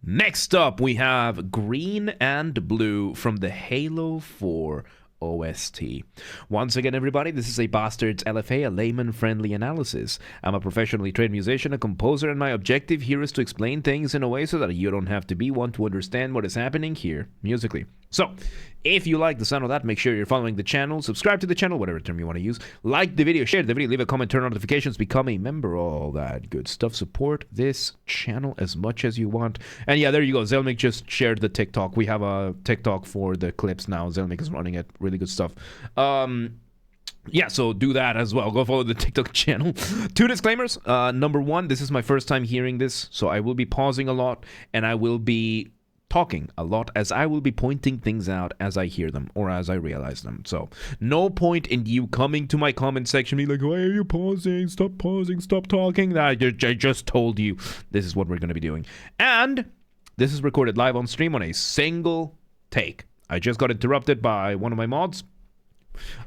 Next up, we have Green and Blue from the Halo 4 OST. Once again, everybody, this is a Basterd's LFA, a layman-friendly analysis. I'm a professionally trained musician, a composer, and my objective here is to explain things in a way so that you don't have to be one to understand what is happening here musically. So, if you like the sound of that, make sure you're following the channel, subscribe to the channel, whatever term you want to use, like the video, share the video, leave a comment, turn on notifications, become a member, all that good stuff. Support this channel as much as you want. And yeah, there you go. Zelmic just shared the TikTok. We have a TikTok for the clips now. Zelmic is running it. Really good stuff. Yeah, so do that as well. Go follow the TikTok channel. Two disclaimers. Number one, this is my first time hearing this, so I will be pausing a lot, and I will be talking a lot as I will be pointing things out as I hear them or as I realize them. So no point in you coming to my comment section being like, why are you pausing, stop talking. I just told you this is what we're going to be doing. And this is recorded live on stream on a single take. I just got interrupted by one of my mods.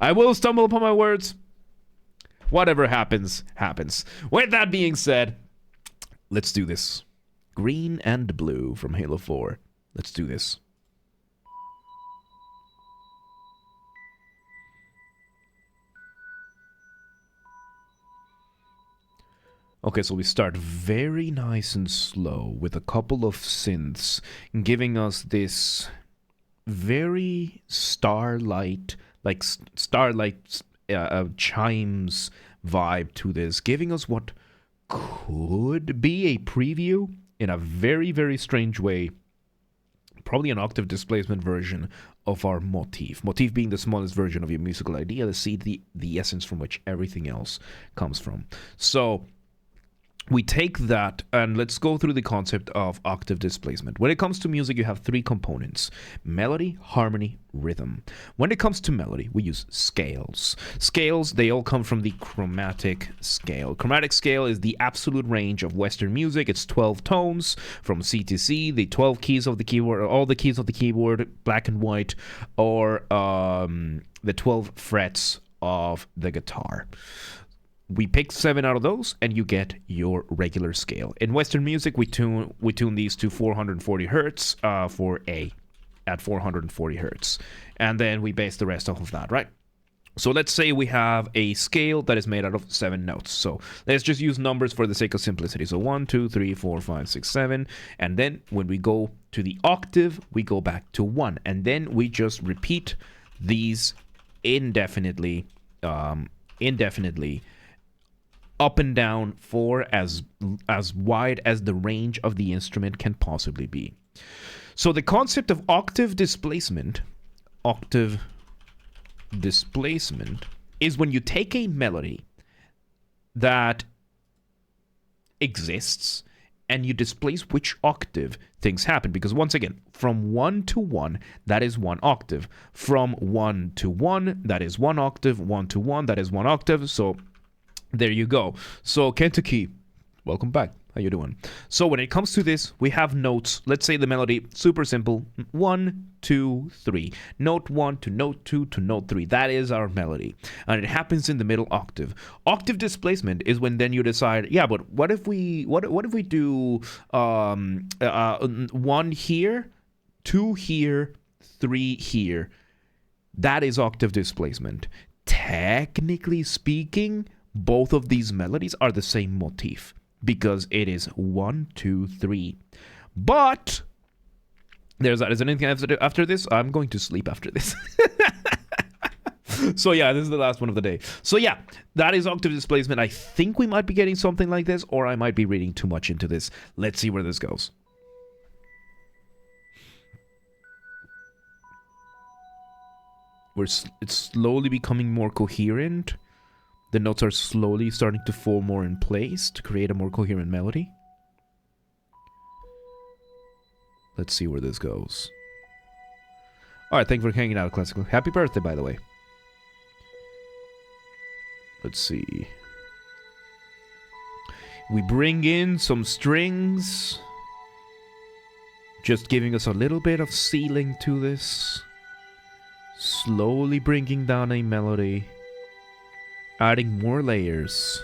I will stumble upon my words. Whatever happens, happens. With that being said, let's do this. Green and Blue from Halo 4. Let's do this. Okay, so we start very nice and slow with a couple of synths giving us this very starlight, like starlight chimes vibe to this, giving us what could be a preview in a very, very strange way. Probably an octave displacement version of our motif. Motif being the smallest version of your musical idea, the seed, the essence from which everything else comes from. So we take that and let's go through the concept of octave displacement. When it comes to music, you have three components: melody, harmony, rhythm. When it comes to melody, we use scales. Scales, they all come from the chromatic scale. Chromatic scale is the absolute range of Western music. It's 12 tones from C to C, the 12 keys of the keyboard, or all the keys of the keyboard, black and white, or the 12 frets of the guitar. We pick 7 out of those, and you get your regular scale. In Western music, we tune these to 440 hertz for A at 440 hertz, and then we base the rest off of that, right? So let's say we have a scale that is made out of 7 notes. So let's just use numbers for the sake of simplicity. So 1, 2, 3, 4, 5, 6, 7, and then when we go to the octave, we go back to 1, and then we just repeat these indefinitely, up and down for as wide as the range of the instrument can possibly be. So the concept of octave displacement is when you take a melody that exists and you displace which octave things happen. Because once again, from 1 to 1, that is 1 octave. From 1 to 1, that is 1 octave. 1 to 1, that is 1 octave. So there you go. So Kentucky, welcome back. How you doing? So when it comes to this, we have notes. Let's say the melody, super simple. 1, 2, 3. Note 1 to note 2 to note 3. That is our melody. And it happens in the middle octave. Octave displacement is when then you decide, yeah, but what if we do 1 here, 2 here, 3 here. That is octave displacement. Technically speaking, both of these melodies are the same motif because it is 1, 2, 3. But is there anything I have to do after this? I'm going to sleep after this. So yeah, this is the last one of the day. So yeah, that is octave displacement. I think we might be getting something like this, or I might be reading too much into this. Let's see where this goes. It's slowly becoming more coherent. The notes are slowly starting to fall more in place to create a more coherent melody. Let's see where this goes. Alright, thank you for hanging out, Classical. Happy birthday, by the way. Let's see. We bring in some strings. Just giving us a little bit of ceiling to this. Slowly bringing down a melody. Adding more layers.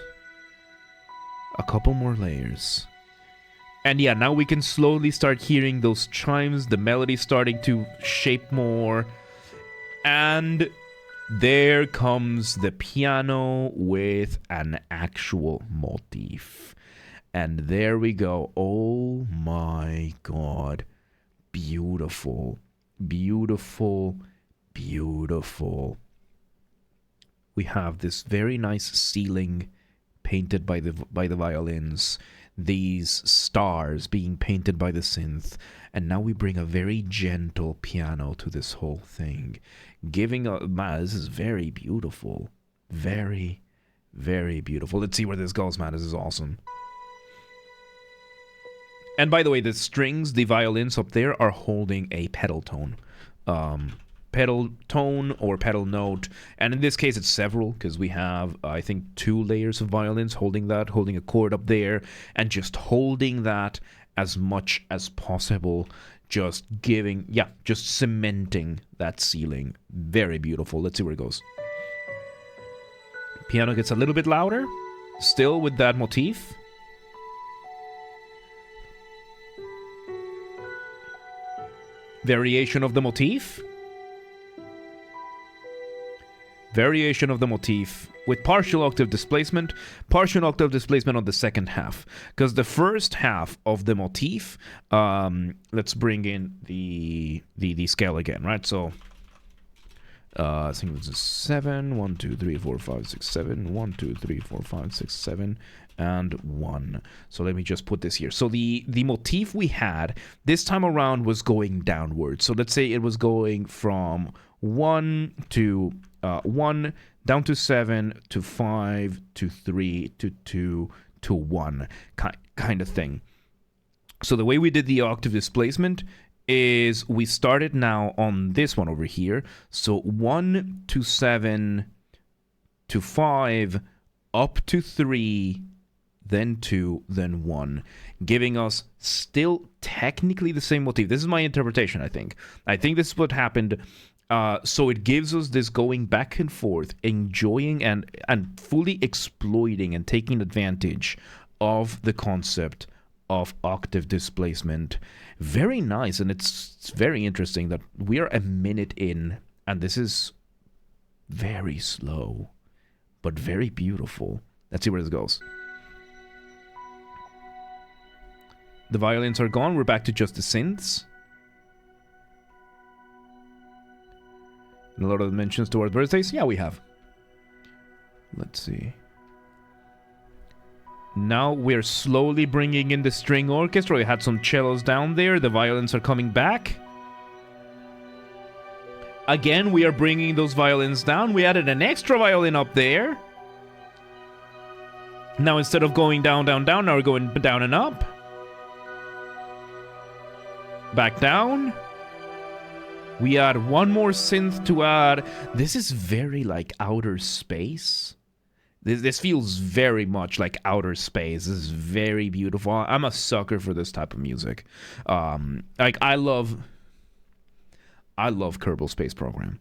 A couple more layers. And yeah, now we can slowly start hearing those chimes, the melody starting to shape more. And there comes the piano with an actual motif. And there we go. Oh my god. Beautiful. Beautiful. Beautiful. We have this very nice ceiling painted by the violins, these stars being painted by the synth, and now we bring a very gentle piano to this whole thing, giving a man, this is very beautiful. Very, very beautiful. Let's see where this goes, man. This is awesome. And by the way, the strings, the violins up there are holding a pedal tone. Pedal tone or pedal note, and in this case it's several, because we have I think 2 layers of violins holding a chord up there, and just holding that as much as possible, just cementing that ceiling. Very beautiful. Let's see where it goes. Piano gets a little bit louder, still with that motif. Variation of the motif. Variation of the motif with partial octave displacement on the second half. Because the first half of the motif, let's bring in the scale again, right? So, I think it was a 7, 1, 2, 3, 4, 5, 6, 7, 1, 2, 3, 4, 5, 6, 7, and 1. So let me just put this here. So the motif we had this time around was going downwards. So let's say it was going from 1 to 1 down to 7 to 5 to 3 to 2 to 1 kind of thing. So the way we did the octave displacement is we started now on this one over here. So 1 to 7 to 5 up to 3, then 2, then 1, giving us still technically the same motif. This is my interpretation, I think. I think this is what happened. So it gives us this going back and forth, enjoying and fully exploiting and taking advantage of the concept of octave displacement. Very nice, and it's very interesting that we are a minute in, and this is very slow, but very beautiful. Let's see where this goes. The violins are gone. We're back to just the synths. And a lot of mentions towards birthdays. Yeah, we have. Let's see. Now we're slowly bringing in the string orchestra. We had some cellos down there. The violins are coming back. Again, we are bringing those violins down. We added an extra violin up there. Now instead of going down, down, down, now we're going down and up. Back down. We add one more synth to add. This is very like outer space. This feels very much like outer space. This is very beautiful. I'm a sucker for this type of music. Like I love Kerbal Space Program.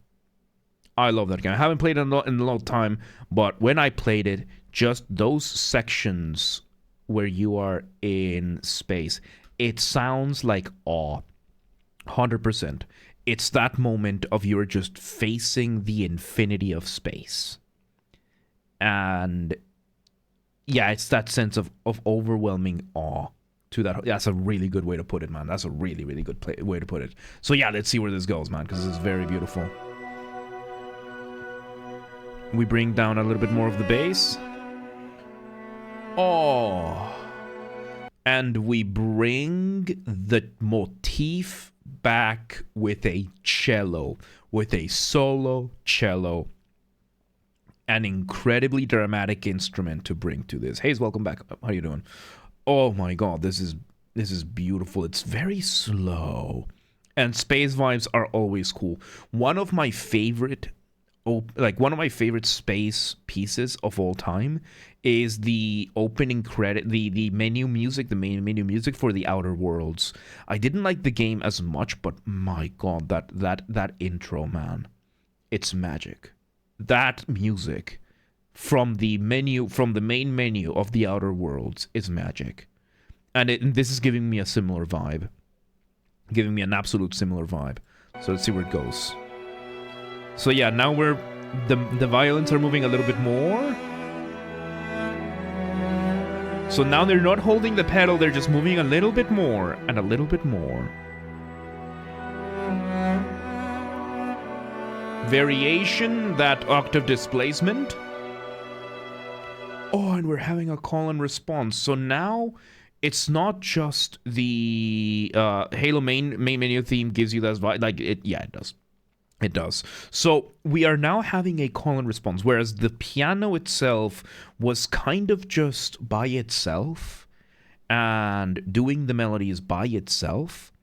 I love that game. I haven't played it in a long time, but when I played it, just those sections where you are in space, it sounds like awe. 100%. It's that moment of you're just facing the infinity of space. And yeah, it's that sense of overwhelming awe to that. That's a really good way to put it, man. That's a really, really good way to put it. So yeah, let's see where this goes, man, because this is very beautiful. We bring down a little bit more of the bass. Oh. And we bring the motif back with a cello, with a solo cello. An incredibly dramatic instrument to bring to this. Hayes, welcome back. How you doing? Oh my god, this is beautiful. It's very slow. And space vibes are always cool. One of my favorite space pieces of all time is the opening credit, the menu music, the main menu music for The Outer Worlds. I didn't like the game as much, but my god, that intro, man. It's magic. That music from the main menu of The Outer Worlds is magic. And this is giving me a similar vibe. Giving me an absolute similar vibe. So let's see where it goes. So yeah, now the violins are moving a little bit more. So now they're not holding the pedal, they're just moving a little bit more and a little bit more. Variation, that octave displacement. Oh, and we're having a call and response. So now it's not just the Halo main menu theme gives you that vibe. Like, yeah, it does. It does. So we are now having a call and response, whereas the piano itself was kind of just by itself and doing the melodies by itself.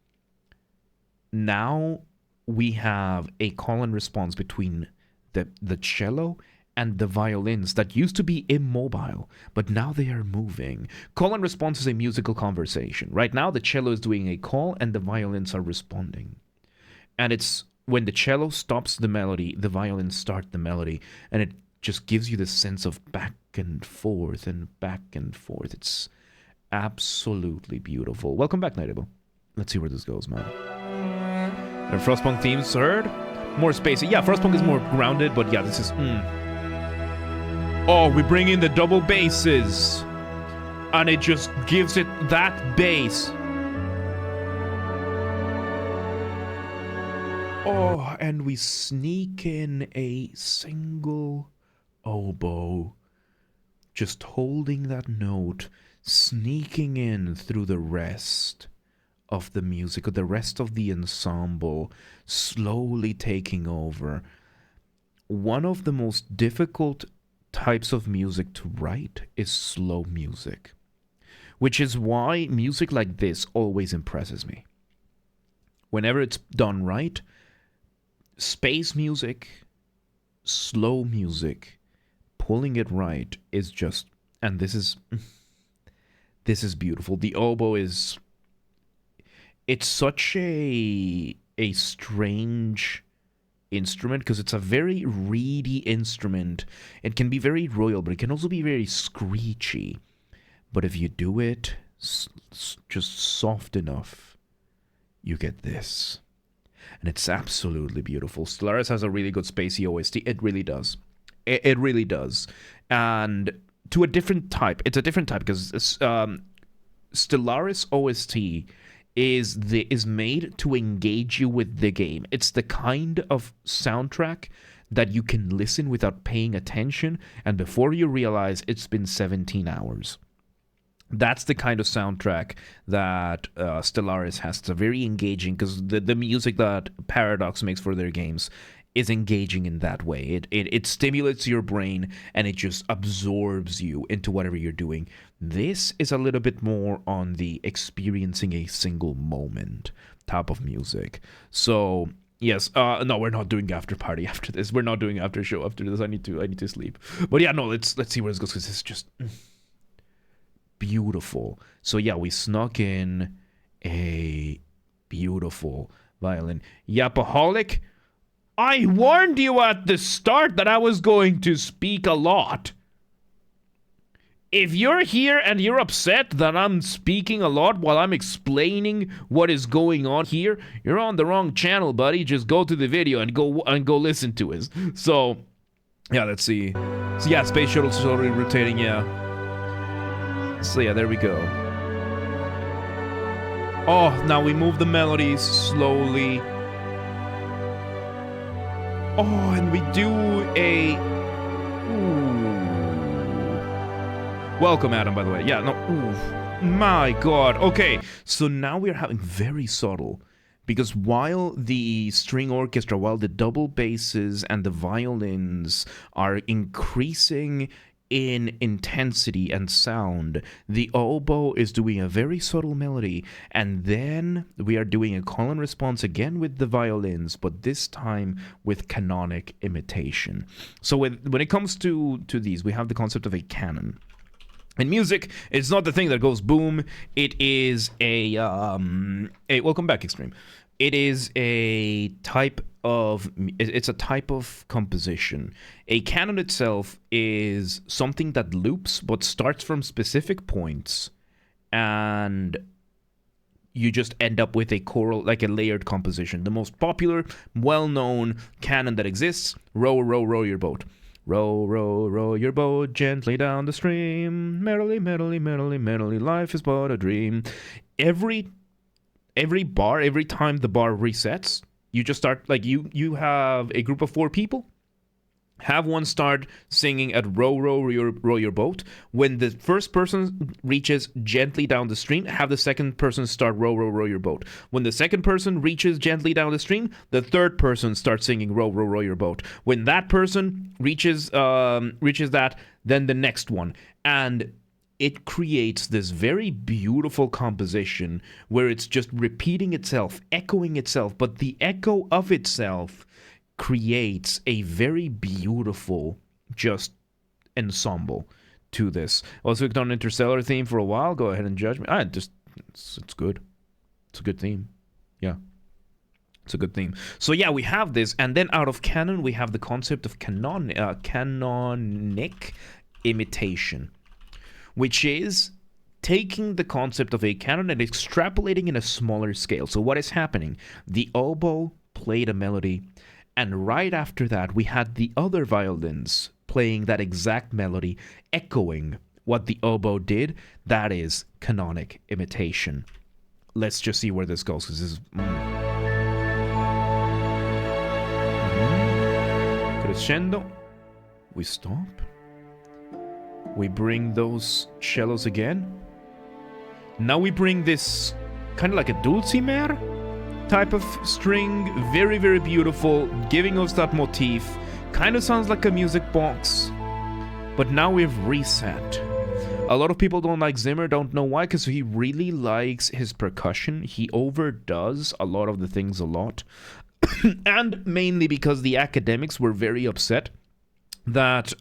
Now we have a call and response between the cello and the violins that used to be immobile, but now they are moving. Call and response is a musical conversation. Right now the cello is doing a call and the violins are responding. And it's when the cello stops the melody, the violins start the melody, and it just gives you this sense of back and forth and back and forth. It's absolutely beautiful. Welcome back, Nightable. Let's see where this goes, man. And Frostpunk themes heard? More spacey. Yeah, Frostpunk is more grounded, but yeah, this is... Oh, we bring in the double basses. And it just gives it that bass. Oh, and we sneak in a single oboe, just holding that note, sneaking in through the rest of the music, or the rest of the ensemble, slowly taking over. One of the most difficult types of music to write is slow music, which is why music like this always impresses me. Whenever it's done right, space music, slow music, pulling it right is just, and this is beautiful. The oboe is, it's such a strange instrument because it's a very reedy instrument. It can be very royal, but it can also be very screechy. But if you do it just soft enough, you get this. And it's absolutely beautiful. Stellaris has a really good spacey OST. It really does. It really does. And to a different type. It's a different type because Stellaris OST is made to engage you with the game. It's the kind of soundtrack that you can listen without paying attention, and before you realize it's been 17 hours. That's the kind of soundtrack that Stellaris has. It's a very engaging, because the music that Paradox makes for their games is engaging in that way. It stimulates your brain, and it just absorbs you into whatever you're doing. This is a little bit more on the experiencing a single moment type of music. So yes, no, we're not doing after party after this. We're not doing after show after this. I need to sleep. But yeah, no, let's see where this goes, because it's just beautiful. So yeah, we snuck in a beautiful violin. Yapaholic, I warned you at the start that I was going to speak a lot. If you're here and you're upset that I'm speaking a lot while I'm explaining what is going on here, you're on the wrong channel, buddy. Just go to the video and go listen to it. So yeah, let's see. So yeah, space shuttle's already rotating, yeah. So yeah, there we go. Oh, now we move the melodies slowly. Oh, and we do a... Ooh. Welcome, Adam, by the way. Yeah, no, ooh. My God. Okay, so now we're having very subtle, because while the string orchestra, while the double basses and the violins are increasing in intensity and sound, the oboe is doing a very subtle melody, and then we are doing a call and response again with the violins, but this time with canonic imitation. So when it comes to these, we have the concept of a canon. In music, it's not the thing that goes boom. It is a welcome back, Extreme. It is a type of, it's a type of composition. A canon itself is something that loops but starts from specific points and you just end up with a choral, like a layered composition. The most popular, well-known canon that exists: row, row, row your boat. Row, row, row your boat gently down the stream. Merrily, merrily, merrily, merrily, life is but a dream. Every bar, every time the bar resets, you just start, like, you have a group of 4 people. Have one start singing at row, row your boat. When the first person reaches gently down the stream, have the second person start row, row your boat. When the second person reaches gently down the stream, the third person starts singing row, row your boat. When that person reaches that, then the next one. And it creates this very beautiful composition where it's just repeating itself, echoing itself, but the echo of itself creates a very beautiful just ensemble to this. Also, we've done an Interstellar theme for a while. Go ahead and judge me. It's good. It's a good theme. Yeah. It's a good theme. So yeah, we have this, and then out of canon, we have the concept of canonic imitation, which is taking the concept of a canon and extrapolating in a smaller scale. So what is happening? The oboe played a melody, and right after that, we had the other violins playing that exact melody, echoing what the oboe did. That is canonic imitation. Let's just see where this goes, because this is... Crescendo. We stop. We bring those cellos again. Now we bring this kind of like a dulcimer type of string, very, very beautiful, giving us that motif. Kind of sounds like a music box, but now we've reset. A lot of people don't like Zimmer, don't know why, because he really likes his percussion. He overdoes a lot of the things a lot, and mainly because the academics were very upset that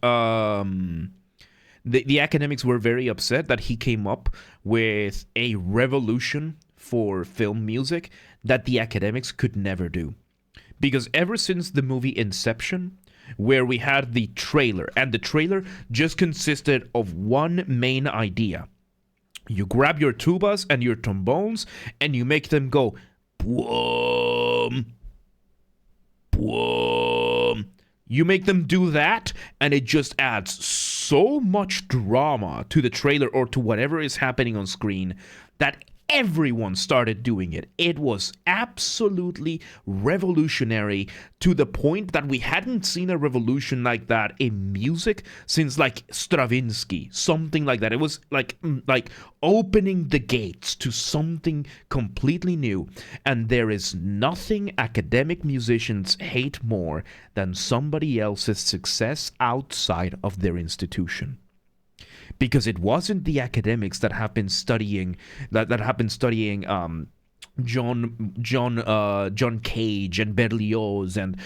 the academics were very upset that he came up with a revolution for film music that the academics could never do. Because ever since the movie Inception, where we had the trailer, and the trailer just consisted of one main idea. You grab your tubas and your trombones, and you make them go, boom, boom. You make them do that, and it just adds so much drama to the trailer or to whatever is happening on screen that everyone started doing it. It was absolutely revolutionary, to the point that we hadn't seen a revolution like that in music since like Stravinsky, something like that. It was like opening the gates to something completely new. And there is nothing academic musicians hate more than somebody else's success outside of their institution. Because it wasn't the academics that have been studying John Cage and Berlioz and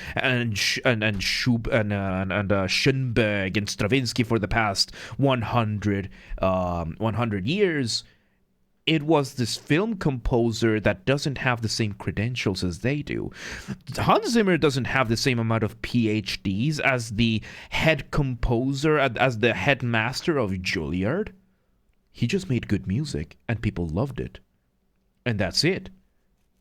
Schoenberg and Stravinsky for the past 100 years. It was this film composer that doesn't have the same credentials as they do. Hans Zimmer doesn't have the same amount of PhDs as the head composer, as the headmaster of Juilliard. He just made good music, and people loved it. And that's it.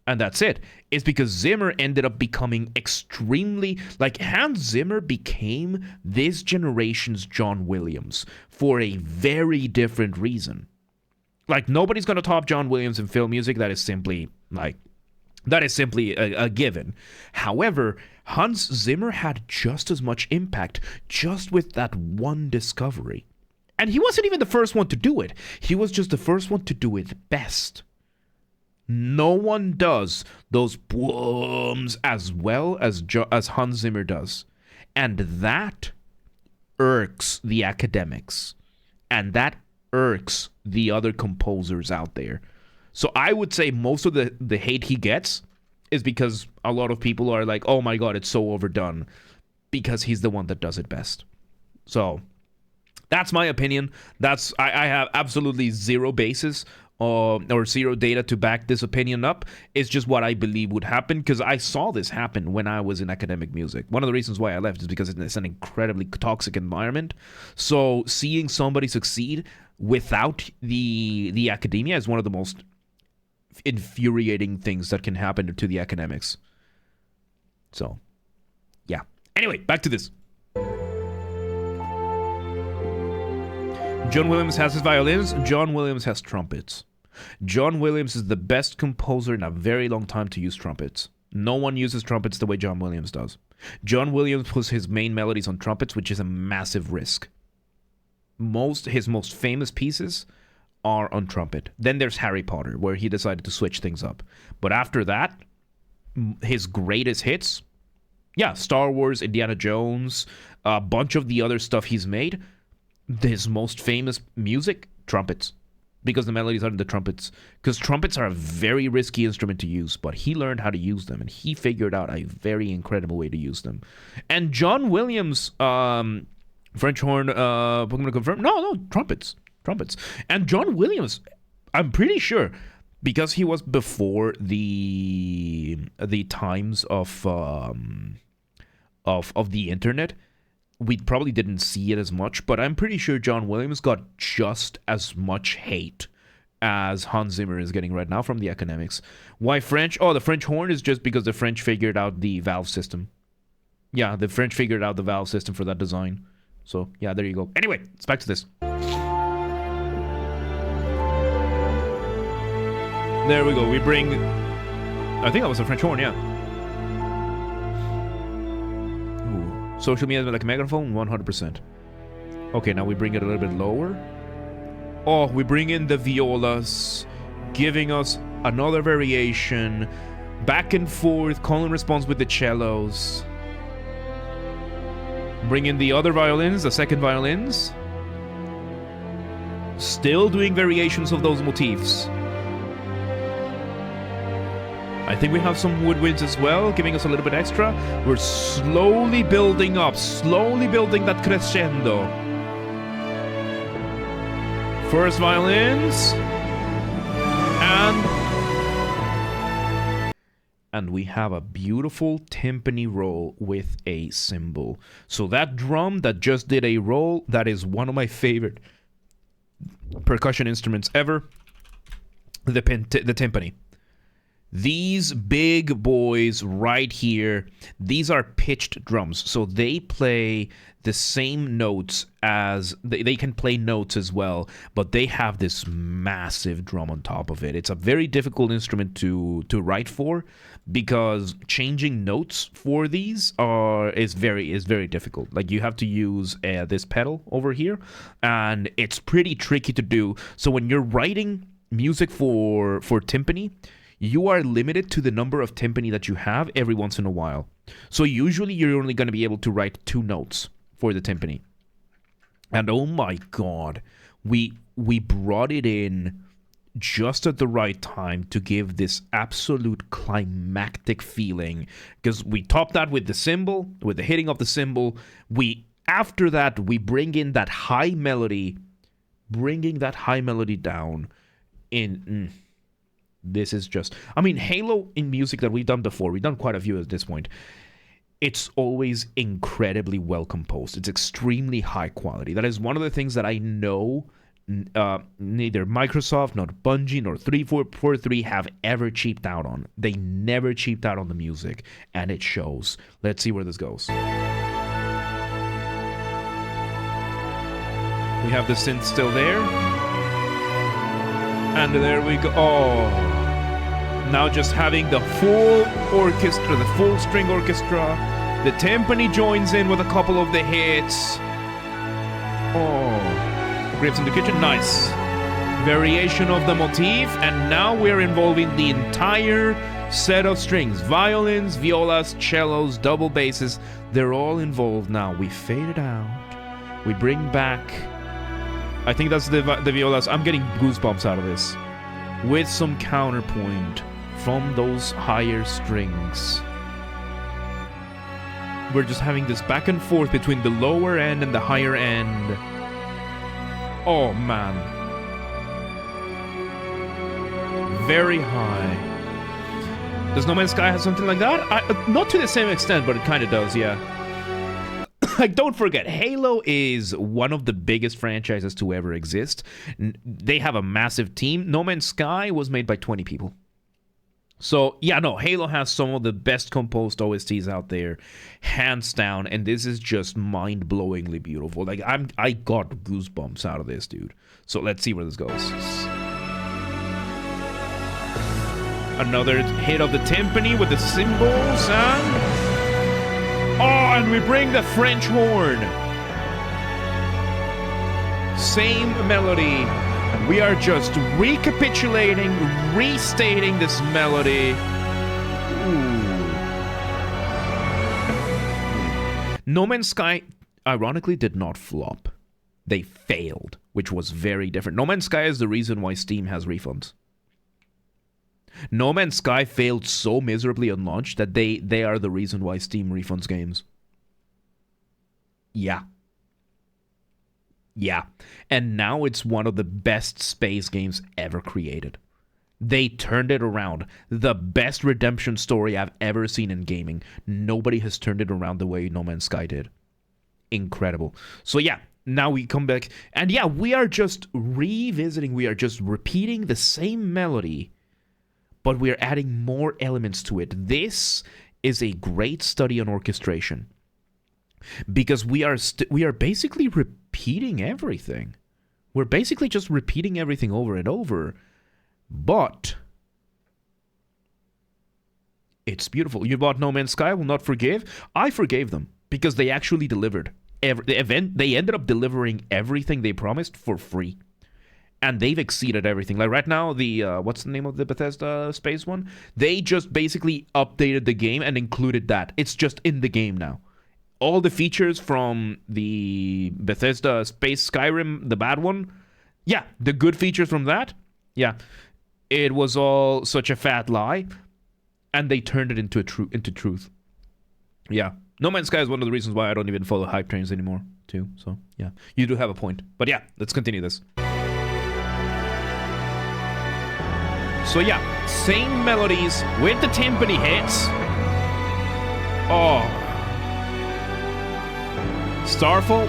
And that's it. It's because Zimmer ended up becoming extremely... Like, Hans Zimmer became this generation's John Williams for a very different reason. Like, nobody's going to top John Williams in film music. That is simply a given. However, Hans Zimmer had just as much impact just with that one discovery. And he wasn't even the first one to do it. He was just the first one to do it best. No one does those booms as well as Hans Zimmer does. And that irks the academics. And that irks the other composers out there. So I would say most of the hate he gets is because a lot of people are like, oh my god, it's so overdone, because he's the one that does it best. So that's my opinion. I have absolutely zero basis or zero data to back this opinion up. It's just what I believe would happen, because I saw this happen when I was in academic music. One of the reasons why I left is because it's an incredibly toxic environment. So seeing somebody succeed without the academia is one of the most infuriating things that can happen to the academics. So, yeah. Anyway, back to this. John Williams has his violins. John Williams has trumpets. John Williams is the best composer in a very long time to use trumpets. No one uses trumpets the way John Williams does. John Williams puts his main melodies on trumpets, which is a massive risk. His most famous pieces are on trumpet. Then there's Harry Potter, where he decided to switch things up. But after that, his greatest hits, yeah, Star Wars, Indiana Jones, a bunch of the other stuff he's made, his most famous music, trumpets. Because the melodies are in the trumpets. Because trumpets are a very risky instrument to use, but he learned how to use them, and he figured out a very incredible way to use them. And John Williams, French horn, I'm going to confirm. No, trumpets. And John Williams, I'm pretty sure, because he was before the times of the internet, we probably didn't see it as much, but I'm pretty sure John Williams got just as much hate as Hans Zimmer is getting right now from the academics. Why French? Oh, the French horn is just because the French figured out the valve system. Yeah, the French figured out the valve system for that design. So, yeah, there you go. Anyway, let's back to this. There we go. We bring... I think that was a French horn, yeah. Social media like a megaphone, 100%. Okay, now we bring it a little bit lower. Oh, we bring in the violas, giving us another variation. Back and forth, call and response with the cellos. Bring in the other violins, the second violins. Still doing variations of those motifs. I think we have some woodwinds as well, giving us a little bit extra. We're slowly building up, slowly building that crescendo. First violins. And we have a beautiful timpani roll with a cymbal. So that drum that just did a roll, that is one of my favorite percussion instruments ever. The timpani. These big boys right here, these are pitched drums. So they play the same notes as... They can play notes as well, but they have this massive drum on top of it. It's a very difficult instrument to write for, because changing notes for these is very difficult. Like, you have to use this pedal over here, and it's pretty tricky to do. So when you're writing music for timpani, you are limited to the number of timpani that you have every once in a while. So usually you're only going to be able to write 2 notes for the timpani. And oh my god, we brought it in just at the right time to give this absolute climactic feeling. Because we top that with the cymbal, with the hitting of the cymbal. After that, we bring in that high melody, bringing that high melody down in... This is just... I mean, Halo in music that we've done before, we've done quite a few at this point, it's always incredibly well composed. It's extremely high quality. That is one of the things that I know neither Microsoft, nor Bungie, nor 343 have ever cheaped out on. They never cheaped out on the music, and it shows. Let's see where this goes. We have the synth still there. And there we go. Oh, now just having the full orchestra, the full string orchestra. The timpani joins in with a couple of the hits. Oh, grips in the kitchen, nice. Variation of the motif, and now we're involving the entire set of strings. Violins, violas, cellos, double basses. They're all involved now. We fade it out. We bring back... I think that's the violas. I'm getting goosebumps out of this. With some counterpoint from those higher strings. We're just having this back and forth between the lower end and the higher end. Oh, man. Very high. Does No Man's Sky have something like that? Not to the same extent, but it kind of does, yeah. like, don't forget, Halo is one of the biggest franchises to ever exist. They have a massive team. No Man's Sky was made by 20 people. So, yeah, no, Halo has some of the best composed OSTs out there, hands down, and this is just mind-blowingly beautiful. Like, I got goosebumps out of this, dude. So let's see where this goes. Another hit of the timpani with the cymbals, and... oh, and we bring the French horn. Same melody. We are just recapitulating, restating this melody. Ooh. No Man's Sky, ironically, did not flop. They failed, which was very different. No Man's Sky is the reason why Steam has refunds. No Man's Sky failed so miserably on launch that they are the reason why Steam refunds games. Yeah. Yeah. And now it's one of the best space games ever created. They turned it around. The best redemption story I've ever seen in gaming. Nobody has turned it around the way No Man's Sky did. Incredible. So yeah, now we come back. And yeah, we are just revisiting. We are just repeating the same melody, but we're adding more elements to it. This is a great study on orchestration, because we are basically repeating everything. We're basically just repeating everything over and over, but it's beautiful. You bought No Man's Sky, will not forgive. I forgave them because they actually delivered. They ended up delivering everything they promised for free. And they've exceeded everything. Like right now, the what's the name of the Bethesda space one? They just basically updated the game and included that. It's just in the game now. All the features from the Bethesda space Skyrim, the bad one, yeah, the good features from that, yeah, it was all such a fat lie, and they turned it into truth. Yeah, No Man's Sky is one of the reasons why I don't even follow hype trains anymore, too. So yeah, you do have a point. But yeah, let's continue this. So yeah, same melodies with the timpani hits. Oh. Starfall?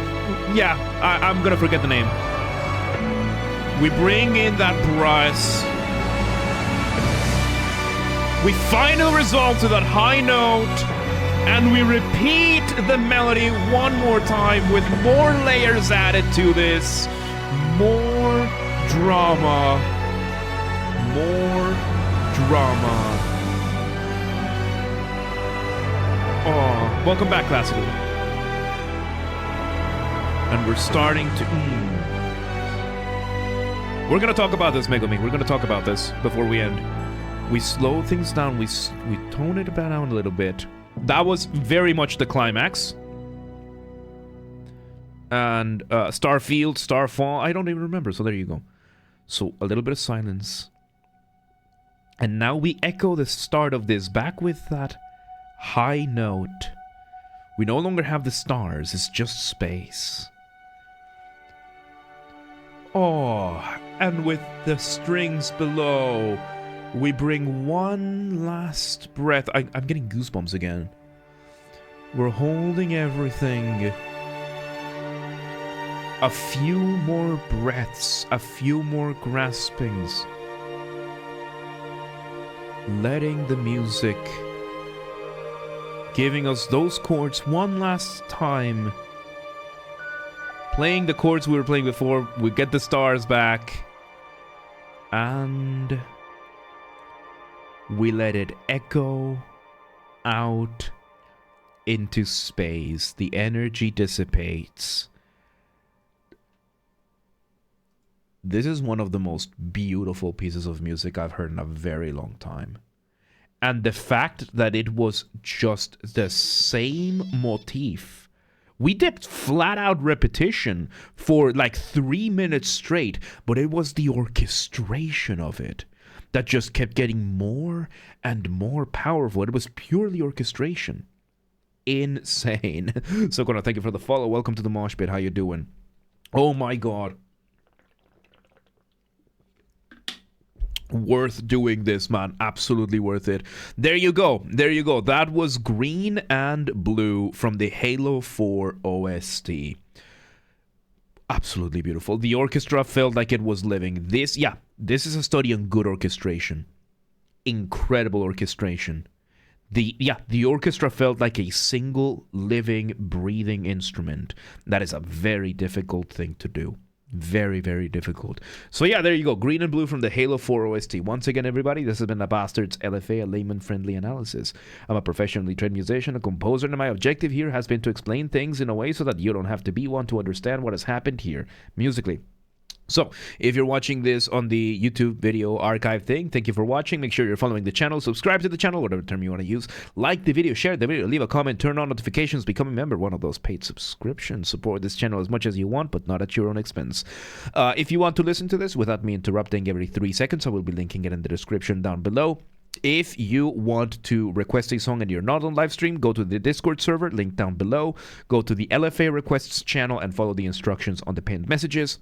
Yeah, I'm gonna forget the name. We bring in that brass. We finally resolve to that high note, and we repeat the melody one more time with more layers added to this. More drama. More drama. Oh, welcome back, Classical. And we're starting to... We're gonna talk about this, Megami. We're gonna talk about this before we end. We slow things down. We tone it down a little bit. That was very much the climax. And Starfield, Starfall, I don't even remember. So there you go. So a little bit of silence. And now we echo the start of this back with that high note. We no longer have the stars, it's just space. Oh, and with the strings below, we bring one last breath. I'm getting goosebumps again. We're holding everything. A few more breaths, a few more graspings. Letting the music, giving us those chords one last time. Playing the chords we were playing before, we get the stars back. And we let it echo out into space. The energy dissipates. This is one of the most beautiful pieces of music I've heard in a very long time. And the fact that it was just the same motif. We did flat out repetition for like 3 minutes straight, but it was the orchestration of it that just kept getting more and more powerful. It was purely orchestration. Insane. So Connor, thank you for the follow. Welcome to the Mosh Pit. How you doing? Oh my god. Worth doing this, man. Absolutely worth it. There you go. There you go. That was Green and Blue from the Halo 4 OST. Absolutely beautiful. The orchestra felt like it was living. This is a study on good orchestration. Incredible orchestration. The orchestra felt like a single living, breathing instrument. That is a very difficult thing to do. Very, very difficult. So yeah, there you go. Green and Blue from the Halo 4 OST. Once again, everybody, this has been a Basterd's LFA, a layman-friendly analysis. I'm a professionally trained musician, a composer, and my objective here has been to explain things in a way so that you don't have to be one to understand what has happened here musically. So, if you're watching this on the YouTube video archive thing, thank you for watching. Make sure you're following the channel, subscribe to the channel, whatever term you want to use. Like the video, share the video, leave a comment, turn on notifications, become a member, one of those paid subscriptions. Support this channel as much as you want, but not at your own expense. If you want to listen to this without me interrupting every 3 seconds, I will be linking it in the description down below. If you want to request a song and you're not on live stream, go to the Discord server, link down below. Go to the LFA requests channel and follow the instructions on the pinned messages.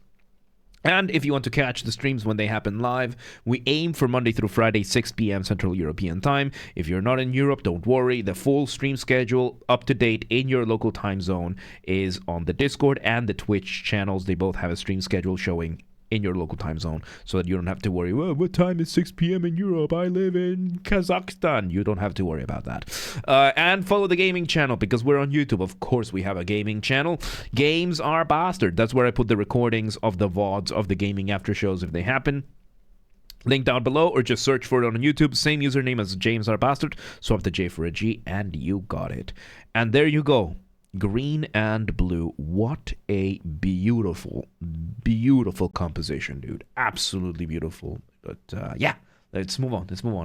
And if you want to catch the streams when they happen live, we aim for Monday through Friday, 6 p.m. Central European Time. If you're not in Europe, don't worry. The full stream schedule, up to date in your local time zone, is on the Discord and the Twitch channels. They both have a stream schedule showing in your local time zone so that you don't have to worry, well, what time is 6 p.m. in Europe? I live in Kazakhstan. You don't have to worry about that. And follow the gaming channel because we're on YouTube. Of course, we have a gaming channel. Games are Bastard. That's where I put the recordings of the VODs of the gaming after shows if they happen. Link down below or just search for it on YouTube. Same username as James R. Bastard. Swap the J for a G and you got it. And there you go. Green and Blue. What a beautiful, beautiful composition, dude. Absolutely beautiful. But yeah, let's move on.